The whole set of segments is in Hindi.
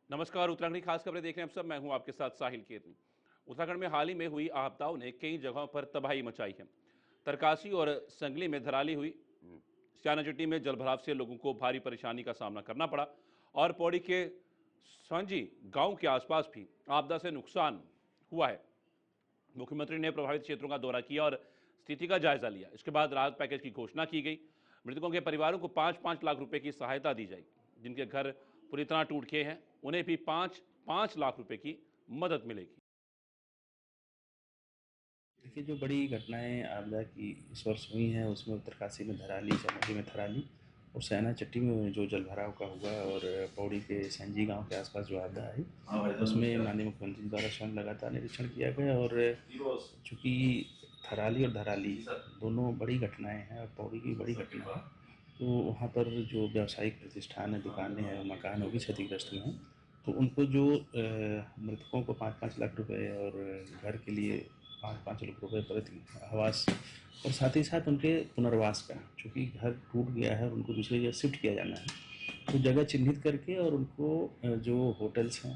नमस्कार। उत्तराखंड की खास खबरें देख रहे हैं आप सब। मैं हूं आपके साथ साहिल केतन। उत्तराखंड में हाल ही में हुई आपदाओं ने कई जगहों पर तबाही मचाई है। तरकासी और संगली में धराली हुई, स्यानाचट्टी में जलभराव से लोगों को भारी परेशानी का सामना करना पड़ा और पौड़ी के सांजी गांव के आसपास भी आपदा से नुकसान हुआ है। मुख्यमंत्री ने प्रभावित क्षेत्रों का दौरा किया और स्थिति का जायजा लिया। इसके बाद राहत पैकेज की घोषणा की गई। मृतकों के परिवारों को 5-5 लाख रुपए की सहायता दी जाएगी। जिनके घर पूरी तरह टूट गए हैं उन्हें भी 5-5 लाख रुपए की मदद मिलेगी। देखिए, जो बड़ी घटनाएँ आपदा की इस वर्ष हुई हैं, उसमें उत्तरकाशी में धराली, चमोली में धराली और सयाना-चट्टी में जो जलभराव का हुआ और पौड़ी के सैंजी गाँव के आसपास जो आपदा आई, उसमें माननीय मुख्यमंत्री द्वारा स्वयं लगातार निरीक्षण किया गया। और चूँकि थराली और धराली दोनों बड़ी घटनाएँ हैं और पौड़ी की बड़ी घटना है, तो वहाँ पर जो व्यावसायिक प्रतिष्ठान हैं, दुकानें हैं, मकान वो भी क्षतिग्रस्त हुए हैं। तो उनको जो मृतकों को 5-5 लाख रुपए और घर के लिए 5-5 लाख रुपए प्रति आवास और साथ ही साथ उनके पुनर्वास का, चूँकि घर टूट गया है और उनको दूसरी जगह शिफ्ट किया जाना है, तो जगह चिन्हित करके और उनको जो होटल्स हैं,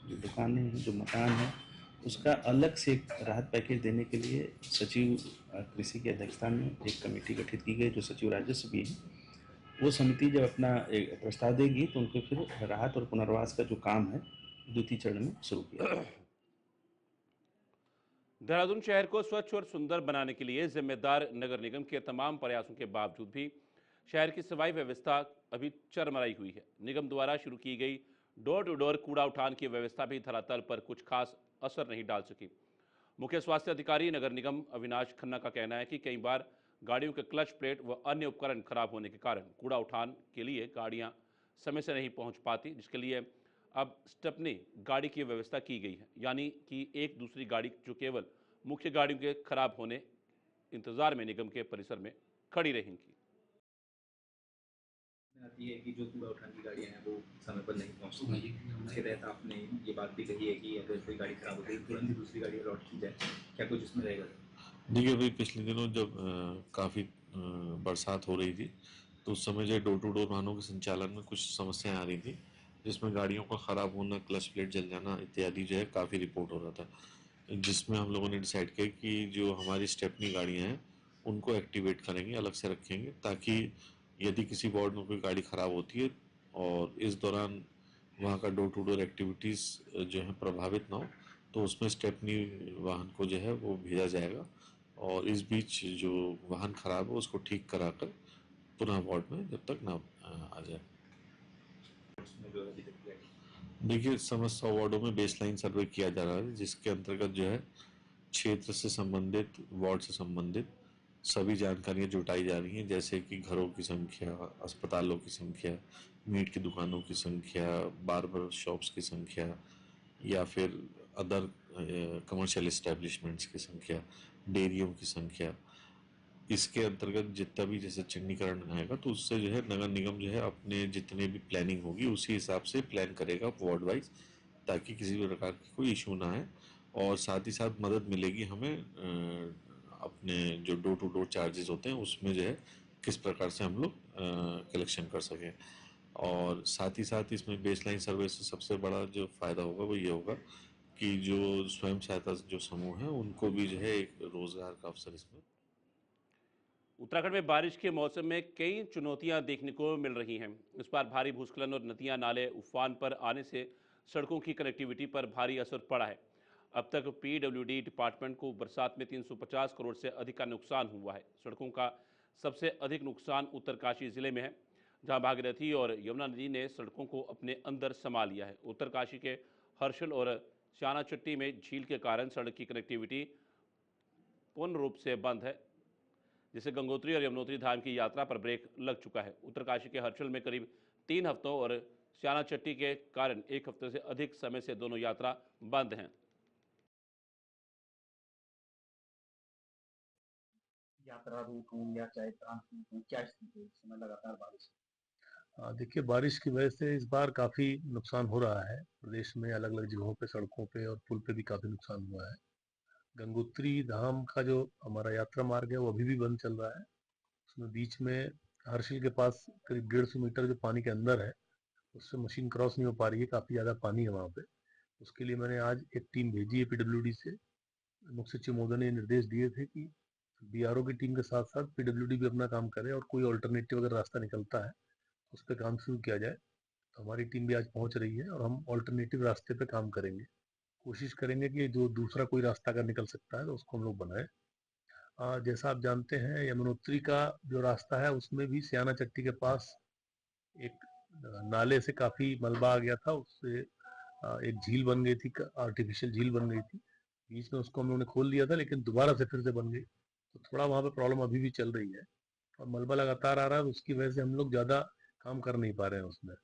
जो दुकानें हैं, जो मकान हैं, उसका अलग से एक राहत पैकेज देने के लिए सचिव कृषि की अध्यक्षता में एक कमेटी गठित की गई, जो सचिव राजस्व भी है। वो समिति जब अपना एक प्रस्ताव देगी तो उनको फिर राहत और पुनर्वास का जो काम है द्वितीय चरण में शुरू किया जाएगा। देहरादून शहर को स्वच्छ और सुंदर बनाने के लिए जिम्मेदार नगर निगम के तमाम प्रयासों के बावजूद भी शहर की सफाई व्यवस्था अभी चरमराई हुई है। निगम द्वारा शुरू की गई डोर टू डोर कूड़ा उठान की व्यवस्था भी धरातल पर कुछ खास असर नहीं डाल सकी। मुख्य स्वास्थ्य अधिकारी नगर निगम अविनाश खन्ना का कहना है कि कई बार गाड़ियों के क्लच प्लेट व अन्य उपकरण खराब होने के कारण कूड़ा उठान के लिए गाड़ियां समय से नहीं पहुंच पाती, जिसके लिए अब स्टेपनी गाड़ी की व्यवस्था की गई है। यानी कि एक दूसरी गाड़ी जो केवल मुख्य गाड़ियों के खराब होने इंतजार में निगम के परिसर में खड़ी रहेंगी। आती है कि जो कूड़ा उठाने की गाड़ियाँ हैं वो समय पर नहीं पहुँचती। उसके तहत आपने ये बात भी कही है कि अगर कोई गाड़ी खराब हो गई तुरंत ही दूसरी गाड़ी अलॉट की जाए, क्या कुछ इसमें रहेगा? देखिए, अभी पिछले दिनों जब काफ़ी बरसात हो रही थी, तो उस समय जो डोर टू डोर वाहनों के संचालन में कुछ समस्याएं आ रही थी, जिसमें गाड़ियों का ख़राब होना, क्लच प्लेट जल जाना इत्यादि जो है काफ़ी रिपोर्ट हो रहा था, जिसमें हम लोगों ने डिसाइड किया कि जो हमारी स्टेपनी गाड़ियां हैं उनको एक्टिवेट करेंगे, अलग से रखेंगे, ताकि यदि किसी वार्ड में कोई गाड़ी ख़राब होती है और इस दौरान वहाँ का डोर टू डोर एक्टिविटीज़ जो है प्रभावित ना हो, तो उसमें स्टेपनी वाहन को जो है वो भेजा जाएगा और इस बीच जो वाहन खराब हो उसको ठीक कराकर पुनः वार्ड में जब तक ना आ जाए। उसमें जो अभी तक किया गया। देखिए, समस्त वार्डों में बेसलाइन सर्वे किया जा रहा है, जिसके अंतर्गत जो है क्षेत्र से संबंधित, वार्ड से संबंधित सभी जानकारियां जुटाई जा रही हैं, जैसे कि घरों की संख्या, अस्पतालों की संख्या, मीट की दुकानों की संख्या, बार्बर शॉप्स की संख्या या फिर अदर कमर्शियल इस्टेब्लिशमेंट्स की संख्या, डेयरियों की संख्या। इसके अंतर्गत जितना भी जैसे चिन्हीकरण आएगा तो उससे जो है नगर निगम जो है अपने जितने भी प्लानिंग होगी उसी हिसाब से प्लान करेगा वार्ड वाइज, ताकि किसी भी प्रकार की कोई इशू ना आए। और साथ ही साथ मदद मिलेगी हमें अपने जो डोर टू डोर चार्जेस होते हैं उसमें जो है किस प्रकार से हम लोग कलेक्शन कर सकें। और साथ ही साथ इसमें बेसलाइन सर्वे से सबसे बड़ा जो फ़ायदा होगा वो ये होगा कि जो स्वयं सहायता जो समूह है उनको भी जो है एक रोज़गार का अवसर इसमें। उत्तराखंड में बारिश के मौसम में कई चुनौतियां देखने को मिल रही हैं। इस बार भारी भूस्खलन और नदियां नाले उफान पर आने से सड़कों की कनेक्टिविटी पर भारी असर पड़ा है। अब तक पीडब्ल्यूडी डिपार्टमेंट को बरसात में 350 करोड़ से अधिक का नुकसान हुआ है। सड़कों का सबसे अधिक नुकसान उत्तरकाशी जिले में है, जहां भागीरथी और यमुना नदी ने सड़कों को अपने अंदर समा लिया है। उत्तरकाशी के हर्षल और श्यानाचट्टी में झील के कारण सड़क की कनेक्टिविटी पूर्ण रूप से बंद है, जिससे गंगोत्री और यमुनोत्री धाम की यात्रा पर ब्रेक लग चुका है। उत्तरकाशी के हर्षल में करीब 3 हफ्तों और श्यानाचट्टी के कारण 1 हफ्ते से अधिक समय से दोनों यात्रा बंद हैं। यात्रा रूट हो या चाहे ट्रांसपोर्ट हो, क्या स्थिति है इस समय लगातार बारिश? देखिए, बारिश की वजह से इस बार काफी नुकसान हो रहा है। प्रदेश में अलग अलग जगहों पे, सड़कों पे और पुल पे भी काफी नुकसान हुआ है। गंगोत्री धाम का जो हमारा यात्रा मार्ग है वो अभी भी बंद चल रहा है। उसमें बीच में हर्षिल के पास करीब 150 मीटर जो पानी के अंदर है, उससे मशीन क्रॉस नहीं हो पा रही है, काफ़ी ज़्यादा पानी है वहाँ पे। उसके लिए मैंने आज एक टीम भेजी है पीडब्ल्यूडी से। मुख्य सचिव महोदय ने निर्देश दिए थे कि बीआरओ की टीम के साथ साथ पीडब्ल्यूडी भी अपना काम करे और कोई ऑल्टरनेटिव अगर रास्ता निकलता है उस पर काम शुरू किया जाए। तो हमारी टीम भी आज पहुंच रही है और हम ऑल्टरनेटिव रास्ते पे काम करेंगे। कोशिश करेंगे कि जो दूसरा कोई रास्ता अगर निकल सकता है तो उसको हम लोग बनाएं। जैसा आप जानते हैं, यमुनोत्री का जो रास्ता है उसमें भी सियाना चट्टी के पास एक नाले से काफी मलबा आ गया था। उससे एक झील बन गई थी, आर्टिफिशियल झील बन गई थी। बीच में उसको हम लोगों ने खोल दिया था, लेकिन दोबारा से फिर से बन गई। तो थोड़ा वहाँ पे प्रॉब्लम अभी भी चल रही है और मलबा लगातार आ रहा है, तो उसकी वजह से हम लोग ज्यादा काम कर नहीं पा रहे हैं उसमें।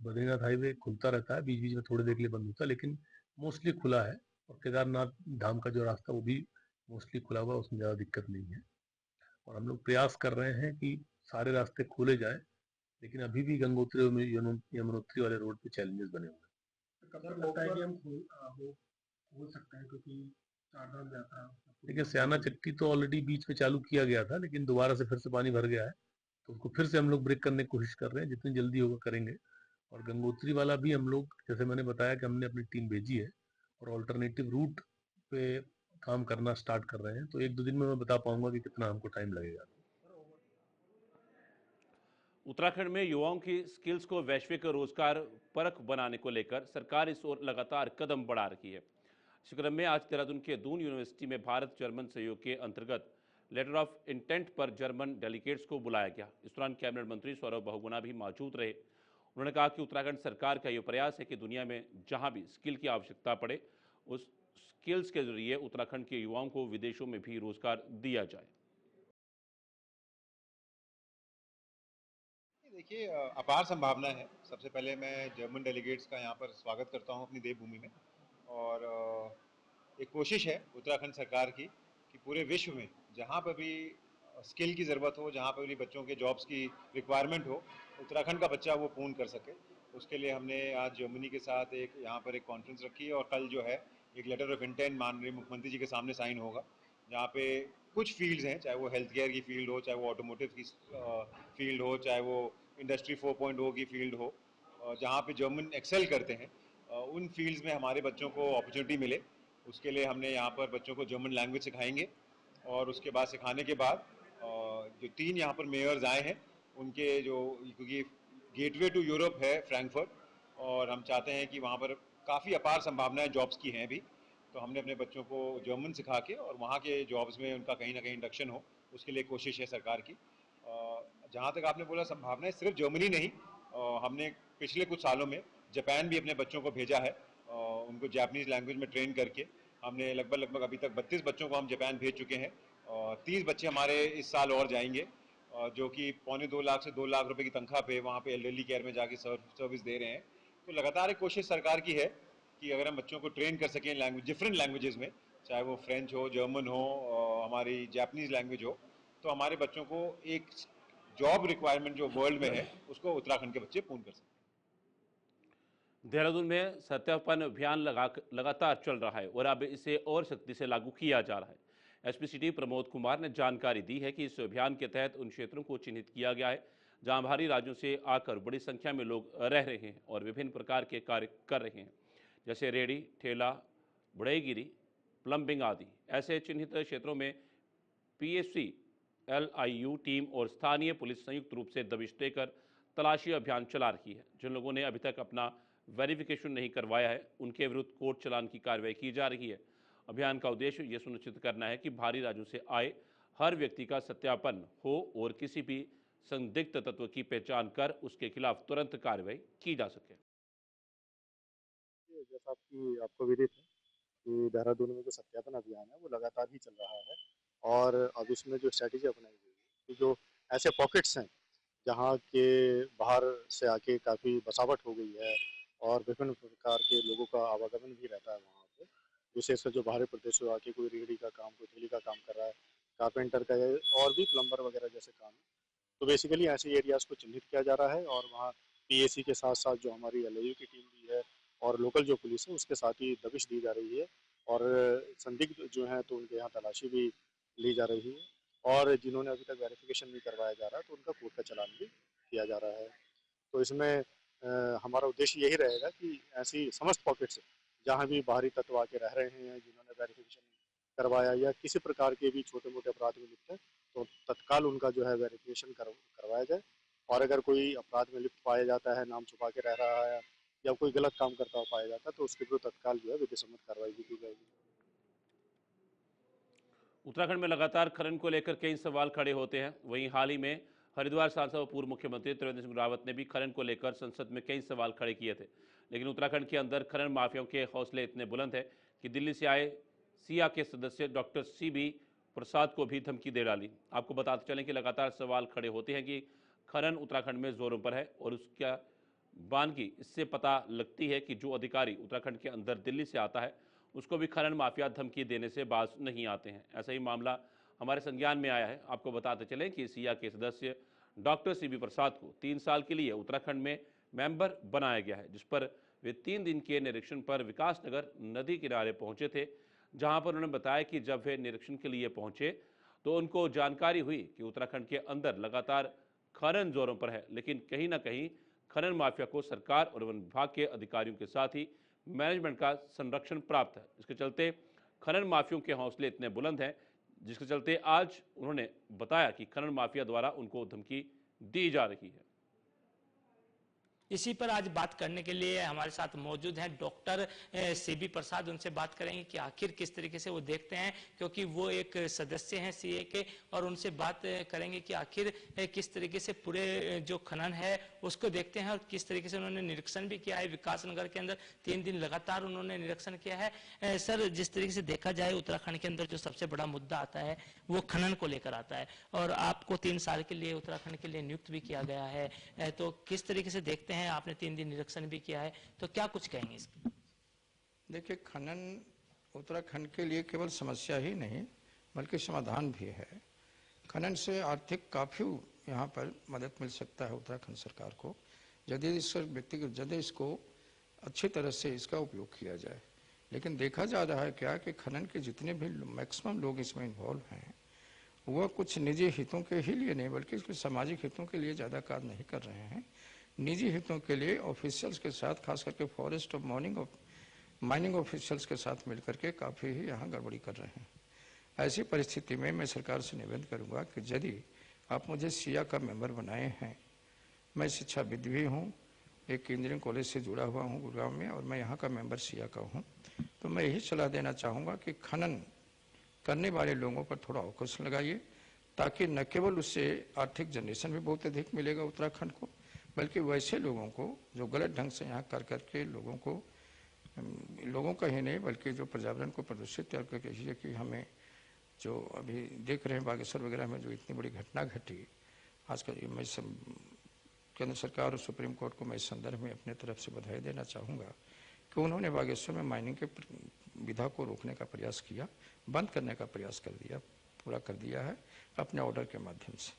बद्रीनाथ हाईवे खुलता रहता है, बीच बीच में थोड़ी देर के लिए बंद होता है, लेकिन मोस्टली खुला है। और केदारनाथ धाम का जो रास्ता वो भी मोस्टली खुला हुआ है, उसमें ज़्यादा दिक्कत नहीं है। और हम लोग प्रयास कर रहे हैं कि सारे रास्ते खोले जाए, लेकिन अभी भी गंगोत्री और यमुनोत्री वाले रोड पे चैलेंजेस बने हुए हैं। कब तक लगता है कि हम वो खोल सकते हैं, क्योंकि चारधाम यात्रा। देखिए, सियाना चट्टी तो ऑलरेडी बीच में चालू किया गया था, लेकिन दोबारा से फिर से पानी भर गया है, तो उसको फिर से हम लोग ब्रेक करने की कोशिश कर रहे हैं, जितनी जल्दी होगा करेंगे। और गंगोत्री वाला भी हम लोग, जैसे मैंने बताया कि हमने अपनी टीम भेजी है और ऑल्टरनेटिव रूट पे काम करना स्टार्ट कर रहे हैं। तो एक दो दिन में मैं बता पाऊंगा कि कितना हमको टाइम लगेगा। उत्तराखंड में युवाओं की स्किल्स को वैश्विक रोजगार परख बनाने को लेकर सरकार इस ओर लगातार कदम बढ़ा रही है। इस क्रम में आज देहरादून के दून यूनिवर्सिटी में भारत जर्मन सहयोग के अंतर्गत लेटर ऑफ इंटेंट पर जर्मन डेलीगेट्स को बुलाया गया। इस दौरान कैबिनेट मंत्री सौरभ बहुगुणा भी मौजूद रहे। उन्होंने कहा कि उत्तराखंड सरकार का यह प्रयास है कि दुनिया में जहां भी स्किल की आवश्यकता पड़े, उस स्किल्स के जरिए उत्तराखंड के युवाओं को विदेशों में भी रोजगार दिया जाए। देखिए अपार संभावना है। सबसे पहले मैं जर्मन डेलीगेट्स का यहाँ पर स्वागत करता हूँ अपनी देवभूमि में। और एक कोशिश है उत्तराखंड सरकार की कि पूरे विश्व में जहाँ पर भी स्किल की ज़रूरत हो, जहाँ पर भी बच्चों के जॉब्स की रिक्वायरमेंट हो, उत्तराखंड का बच्चा वो पूर्ण कर सके। उसके लिए हमने आज जर्मनी के साथ एक यहाँ पर एक कॉन्फ्रेंस रखी है और कल जो है एक लेटर ऑफ इंटेंट माननीय मुख्यमंत्री जी के सामने साइन होगा, जहाँ पे कुछ फील्ड्स हैं, चाहे वो हेल्थ केयर की फील्ड हो, चाहे वो ऑटोमोटिव की फील्ड हो, चाहे वो इंडस्ट्री 4.0 की फील्ड हो, जहाँ पे जर्मन एक्सेल करते हैं, उन फील्ड्स में हमारे बच्चों को अपॉर्चुनिटी मिले। उसके लिए हमने यहाँ पर बच्चों को जर्मन लैंग्वेज सिखाएंगे और उसके बाद सिखाने के बाद जो 3 यहाँ पर मेयर्स आए हैं उनके जो, क्योंकि गेटवे टू यूरोप है फ्रैंकफर्ट, और हम चाहते हैं कि वहाँ पर काफ़ी अपार संभावनाएं जॉब्स की हैं भी। तो हमने अपने बच्चों को जर्मन सिखा के और वहाँ के जॉब्स में उनका कहीं ना कहीं इंडक्शन हो, उसके लिए कोशिश है सरकार की। जहाँ तक आपने बोला संभावना है, सिर्फ जर्मनी नहीं, हमने पिछले कुछ सालों में जापान भी अपने बच्चों को भेजा है, उनको जापानीज़ लैंग्वेज में ट्रेन करके। हमने लगभग अभी तक 32 बच्चों को हम जापान भेज चुके हैं और 30 बच्चे हमारे इस साल और जाएंगे, जो कि 1.25 से 2 लाख रुपए की तनख्वाह पे वहाँ पे एल्डरली केयर में जाके सर्विस दे रहे हैं। तो लगातार एक कोशिश सरकार की है कि अगर हम बच्चों को ट्रेन कर सकें लैंग्वेज, डिफरेंट लैंग्वेजेस में, चाहे वो फ्रेंच हो, जर्मन हो, हमारी जापानीज़ लैंग्वेज हो, तो हमारे बच्चों को एक जॉब रिक्वायरमेंट जो वर्ल्ड में है उसको उत्तराखंड के बच्चे पूर्ण कर सकते हैं। देहरादून में सत्यापन अभियान लगातार चल रहा है और अब इसे और सख्ती से लागू किया जा रहा है। एसपी सिटी प्रमोद कुमार ने जानकारी दी है कि इस अभियान के तहत उन क्षेत्रों को चिन्हित किया गया है जहां बाहरी राज्यों से आकर बड़ी संख्या में लोग रह रहे हैं और विभिन्न प्रकार के कार्य कर रहे हैं, जैसे रेहड़ी, ठेला, बढ़ईगिरी, प्लम्बिंग आदि। ऐसे चिन्हित क्षेत्रों में पीएससी, एलआईयू टीम और स्थानीय पुलिस संयुक्त रूप से दबिश देकर तलाशी अभियान चला रही है। जिन लोगों ने अभी तक अपना वेरिफिकेशन नहीं करवाया है, उनके विरुद्ध कोर्ट चलान की कार्रवाई की जा रही है। अभियान का उद्देश्य यह सुनिश्चित करना है कि बाहरी राज्यों से आए हर व्यक्ति का सत्यापन हो और किसी भी संदिग्ध तत्व की पहचान कर उसके खिलाफ तुरंत कार्रवाई की जा सके। जैसा आपको विदित है कि देहरादून में जो सत्यापन अभियान है वो लगातार ही चल रहा है। और अब इसमें जो स्ट्रैटेजी अपनाई गई है कि जो ऐसे पॉकेट्स हैं जहाँ के बाहर से आके काफ़ी बसावट हो गई है और विभिन्न प्रकार के लोगों का आवागमन भी रहता है वहाँ पे, विशेषकर जो बाहरी प्रदेशों आके कोई रेहड़ी का काम, कोई ठेली का काम कर रहा है, कारपेंटर का है और भी प्लम्बर वगैरह जैसे काम है। तो बेसिकली ऐसे एरियाज़ को चिन्हित किया जा रहा है और वहाँ पीएसी के साथ साथ जो हमारी एलआईयू की टीम भी है और लोकल जो पुलिस है उसके साथ ही दबिश दी जा रही है और संदिग्ध जो हैं तो उनके यहाँ तलाशी भी ली जा रही है और जिन्होंने अभी तक वेरिफिकेशन नहीं करवाया जा रहा तो उनका कोर्ट का चालान भी किया जा रहा है। तो इसमें हमारा उद्देश्य यही रहेगा कि ऐसी समस्त पॉकेट्स जहाँ भी बाहरी तत्व आके रह रहे हैं, जिन्होंने वेरिफिकेशन करवाया या किसी प्रकार के भी छोटे मोटे अपराध में लिप्त है, तो तत्काल उनका जो है वेरिफिकेशन करवाया जाए। और अगर कोई अपराध में लिप्त पाया जाता है, नाम छुपा के रह रहा है या कोई गलत काम करता हुआ पाया जाता है, तो उसके विरुद्ध तत्काल जो है विधि सम्मत कार्रवाई भी की जाएगी। उत्तराखंड में लगातार खनन को लेकर कई सवाल खड़े होते हैं। वहीं हाल ही में हरिद्वार सांसद और पूर्व मुख्यमंत्री त्रिवेंद्र सिंह रावत ने भी खनन को लेकर संसद में कई सवाल खड़े किए थे। लेकिन उत्तराखंड के अंदर खनन माफियाओं के हौसले इतने बुलंद हैं कि दिल्ली से आए सिया के सदस्य डॉक्टर CB प्रसाद को भी धमकी दे डाली। आपको बताते चलें कि लगातार सवाल खड़े होते हैं कि खनन उत्तराखंड में जोरों पर है और उसका बानगी इससे पता लगती है कि जो अधिकारी उत्तराखंड के अंदर दिल्ली से आता है उसको भी खनन माफिया धमकी देने से बाज नहीं आते हैं। ऐसा ही मामला हमारे संज्ञान में आया है। आपको बताते चलें कि सिया के सदस्य डॉक्टर CB प्रसाद को 3 साल के लिए उत्तराखंड में मेंबर बनाया गया है, जिस पर वे 3 दिन के निरीक्षण पर विकासनगर नदी किनारे पहुंचे थे, जहां पर उन्होंने बताया कि जब वे निरीक्षण के लिए पहुंचे तो उनको जानकारी हुई कि उत्तराखंड के अंदर लगातार खनन जोरों पर है, लेकिन कहीं ना कहीं खनन माफिया को सरकार और वन विभाग के अधिकारियों के साथ ही मैनेजमेंट का संरक्षण प्राप्त है। इसके चलते खनन माफियों के हौसले इतने बुलंद हैं, जिसके चलते आज उन्होंने बताया कि खनन माफिया द्वारा उनको धमकी दी जा रही है। इसी पर आज बात करने के लिए हमारे साथ मौजूद हैं डॉक्टर CB प्रसाद। उनसे बात करेंगे कि आखिर किस तरीके से वो देखते हैं, क्योंकि वो एक सदस्य हैं CA के, और उनसे बात करेंगे कि आखिर किस तरीके से पूरे जो खनन है उसको देखते हैं और किस तरीके से उन्होंने निरीक्षण भी किया है। विकासनगर के अंदर 3 दिन लगातार उन्होंने निरीक्षण किया है। सर, जिस तरीके से देखा जाए उत्तराखंड के अंदर जो सबसे बड़ा मुद्दा आता है वो खनन को लेकर आता है, और आपको 3 साल के लिए उत्तराखंड के लिए नियुक्त भी किया गया है, तो किस तरीके से देखते हैं? आपने 3 दिन निरीक्षण भी किया है, तो क्या कुछ कहेंगे इसके? देखिए, खनन उत्तराखंड के लिए केवल समस्या ही नहीं बल्कि समाधान भी है। खनन से आर्थिक काफी यहाँ पर मदद मिल सकता है उत्तराखंड सरकार को, यदि इसको अच्छी तरह से इसका उपयोग किया जाए। लेकिन देखा जा रहा है क्या कि खनन के जितने भी मैक्सिमम लोग इसमें इन्वॉल्व हैं, वह कुछ निजी हितों के ही लिए नहीं बल्कि इसके सामाजिक हितों के लिए ज़्यादा कार्य नहीं कर रहे हैं। निजी हितों के लिए ऑफिशियल्स के साथ, खास करके फॉरेस्ट और माइनिंग ऑफिशियल्स के साथ मिलकर के काफ़ी ही यहाँ गड़बड़ी कर रहे हैं। ऐसी परिस्थिति में मैं सरकार से निवेदन करूँगा कि यदि आप मुझे सिया का मेंबर बनाए हैं, मैं शिक्षाविद भी हूँ, एक इंजीनियरिंग कॉलेज से जुड़ा हुआ हूँ गुड़गांव में, और मैं यहाँ का मेंबर सिया का हूँ, तो मैं यही सलाह देना चाहूँगा कि खनन करने वाले लोगों पर थोड़ा अंकुश लगाइए, ताकि न केवल उससे आर्थिक जनरेशन भी बहुत अधिक मिलेगा उत्तराखंड को, बल्कि वैसे लोगों को जो गलत ढंग से यहाँ कर करके लोगों का ही नहीं बल्कि जो पर्यावरण को प्रदूषित करके कहिए कि हमें जो अभी देख रहे हैं बागेश्वर वगैरह में जो इतनी बड़ी घटना घटी, आजकल मैं केंद्र सरकार और सुप्रीम कोर्ट को मैं इस संदर्भ में अपने तरफ से बधाई देना चाहूँगा कि उन्होंने बागेश्वर में माइनिंग के विधा को रोकने का प्रयास किया, बंद करने का प्रयास पूरा कर दिया है अपने ऑर्डर के माध्यम से।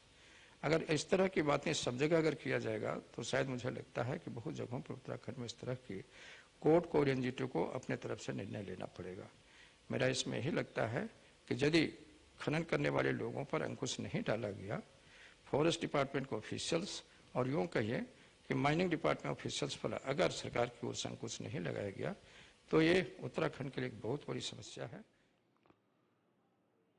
अगर इस तरह की बातें सब जगह अगर किया जाएगा तो शायद मुझे लगता है कि बहुत जगहों पर उत्तराखंड में इस तरह की कोर्ट को और NGT को अपने तरफ से निर्णय लेना पड़ेगा। मेरा इसमें यही लगता है कि यदि खनन करने वाले लोगों पर अंकुश नहीं डाला गया, फॉरेस्ट डिपार्टमेंट के ऑफिशियल्स और यूँ कहिए कि माइनिंग डिपार्टमेंट ऑफिशियल्स पर अगर सरकार की ओर से अंकुश नहीं लगाया गया, तो ये उत्तराखंड के लिए एक बहुत बड़ी समस्या है।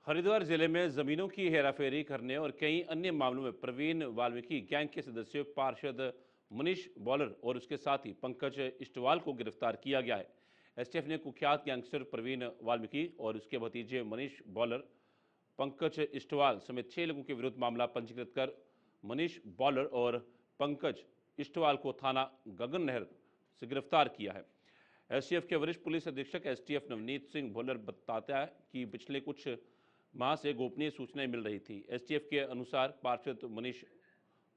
हरिद्वार जिले में जमीनों की हेराफेरी करने और कई अन्य मामलों में प्रवीण वाल्मीकि गैंग के सदस्य पार्षद मनीष बॉलर और उसके साथी पंकज इस्टवाल को गिरफ्तार किया गया है। STF ने कुख्यात गैंगस्टर प्रवीण वाल्मीकि और उसके भतीजे मनीष बॉलर, पंकज इस्टवाल समेत 6 लोगों के विरुद्ध मामला पंजीकृत कर मनीष बॉलर और पंकज इस्टवाल को थाना गगन नहर से गिरफ्तार किया है। STF के वरिष्ठ पुलिस अधीक्षक STF नवनीत सिंह भोलर बताता है कि पिछले कुछ माह से गोपनीय सूचनाएं मिल रही थी। STF के अनुसार पार्षद मनीष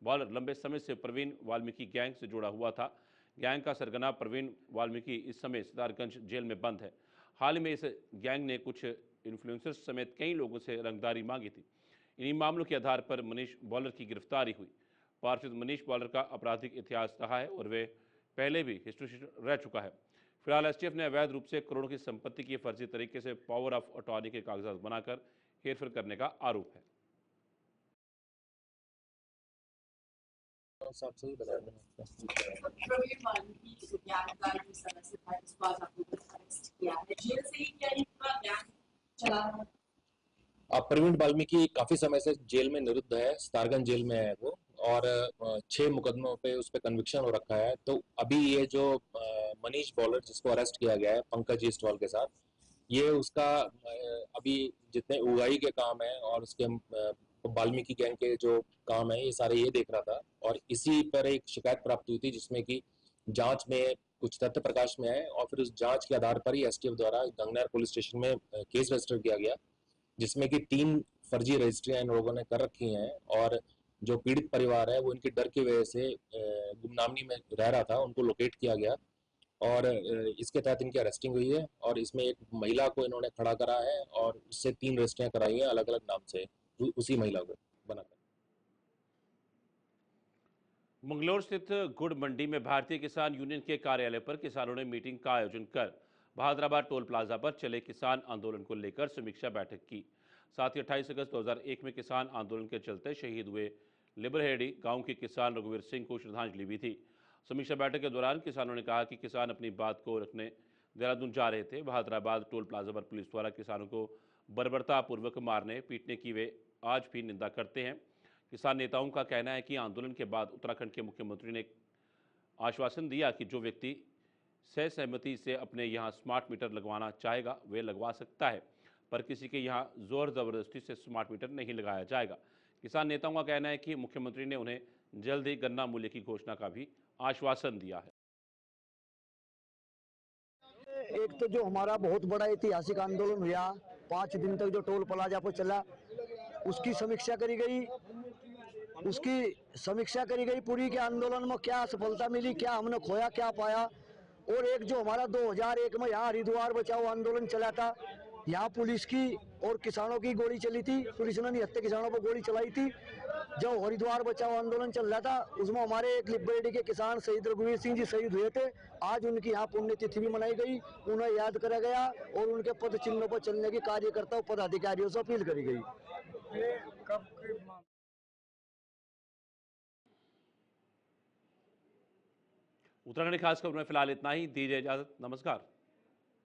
बॉलर लंबे समय से प्रवीण वाल्मीकि गैंग से जुड़ा हुआ था। गैंग का सरगना प्रवीण वाल्मीकि इस समय सितारगंज जेल में बंद है। हाल ही में इस गैंग ने कुछ इन्फ्लुएंसर्स समेत कई लोगों से रंगदारी मांगी थी। इन्हीं मामलों के आधार पर मनीष बॉलर की गिरफ्तारी हुई। पार्षद मनीष बॉलर का आपराधिक इतिहास रहा है और वे पहले भी हिस्ट्री रह चुका है। फिलहाल STF ने अवैध रूप से करोड़ों की संपत्ति की फर्जी तरीके से पावर ऑफ अटॉर्नी के कागजात बनाकर हेरफेर करने का आरोप है। उस हिसाब से ही बताया मैंने। प्रवीण वाल्मीकि ज्ञान का जो सदस्य था जिसको आज आपने अरेस्ट किया है, जेल से ही क्या ये पूरा ज्ञान चला रहा है? प्रवीण वाल्मीकि काफी समय से जेल में निरुद्ध है, स्टारगंज जेल में है वो, और 6 मुकदमों पे उस पे कन्विक्शन हो रखा है। तो अभी ये जो मनीष बॉलर जिसको अरेस्ट किया गया है पंकज ईस्टवाल के साथ, ये उसका अभी जितने उगाई के काम है और उसके वाल्मीकि गैंग के जो काम है ये सारे ये देख रहा था, और इसी पर एक शिकायत प्राप्त हुई थी जिसमें कि जांच में कुछ तथ्य प्रकाश में आए, और फिर उस जांच के आधार पर ही एसटीएफ द्वारा गंगनहर पुलिस स्टेशन में केस रजिस्टर किया गया, जिसमें कि 3 फर्जी रजिस्ट्रियां इन लोगों ने कर रखी हैं। और जो पीड़ित परिवार है वो इनकी डर की वजह से गुमनामी में रह रहा था, उनको लोकेट किया गया और इसके तहत इनकी अरेस्टिंग हुई है। और इसमें एक महिला को इन्होंने खड़ा करा है और उससे 3 रजिस्ट्रियां कराई हैं अलग अलग नाम से उसी महिला को बनाकर। मंगलौर स्थित गुड़ मंडी में भारतीय किसान यूनियन के कार्यालय पर किसानों ने मीटिंग का आयोजन कर बहादुराबाद टोल प्लाजा पर चले किसान आंदोलन को लेकर समीक्षा बैठक की। साथ ही 28 अगस्त 2001 में किसान आंदोलन के चलते शहीद हुए लिबरहेड़ी गांव के किसान रघुवीर सिंह को श्रद्धांजलि भी थी। समीक्षा बैठक के दौरान किसानों ने कहा कि किसान अपनी बात को रखने देहरादून जा रहे थे। बहादुराबाद टोल प्लाजा पर पुलिस द्वारा किसानों को बर्बरतापूर्वक मारने पीटने की वे आज भी निंदा करते हैं। किसान नेताओं का कहना है कि आंदोलन के बाद उत्तराखंड के मुख्यमंत्री ने आश्वासन दिया कि जो व्यक्ति सहमति से अपने यहाँ स्मार्ट मीटर लगवाना चाहेगा वे लगवा सकता है, पर किसी के यहाँ जोर जबरदस्ती से स्मार्ट मीटर नहीं लगाया जाएगा। किसान नेताओं का कहना है कि मुख्यमंत्री ने उन्हें जल्द ही गन्ना मूल्य की घोषणा का भी आश्वासन दिया है। एक तो जो हमारा बहुत बड़ा ऐतिहासिक आंदोलन हुआ 5 दिन तक जो टोल प्लाजा पर चला, उसकी समीक्षा करी गई। पूरी के आंदोलन में क्या सफलता मिली, क्या हमने खोया, क्या पाया। और एक जो हमारा 2001 में यहाँ हरिद्वार बचाओ आंदोलन चला था, यहाँ पुलिस की और किसानों की गोली चली थी। पुलिस ने 79 किसानों पर गोली चलाई थी। जो हरिद्वार बचाओ आंदोलन चल रहा था उसमें हमारे एक लिबरेटी के किसान शहीद रघुवीर सिंह जी शहीद हुए थे। आज उनकी यहाँ पुण्यतिथि भी मनाई गई, उन्हें याद करा गया और उनके पद चिन्हों पर चलने की कार्यकर्ताओं पदाधिकारियों से अपील करी गई। उत्तराखंड की खास खबर में फिलहाल इतना ही। दीजिए इजाजत, नमस्कार।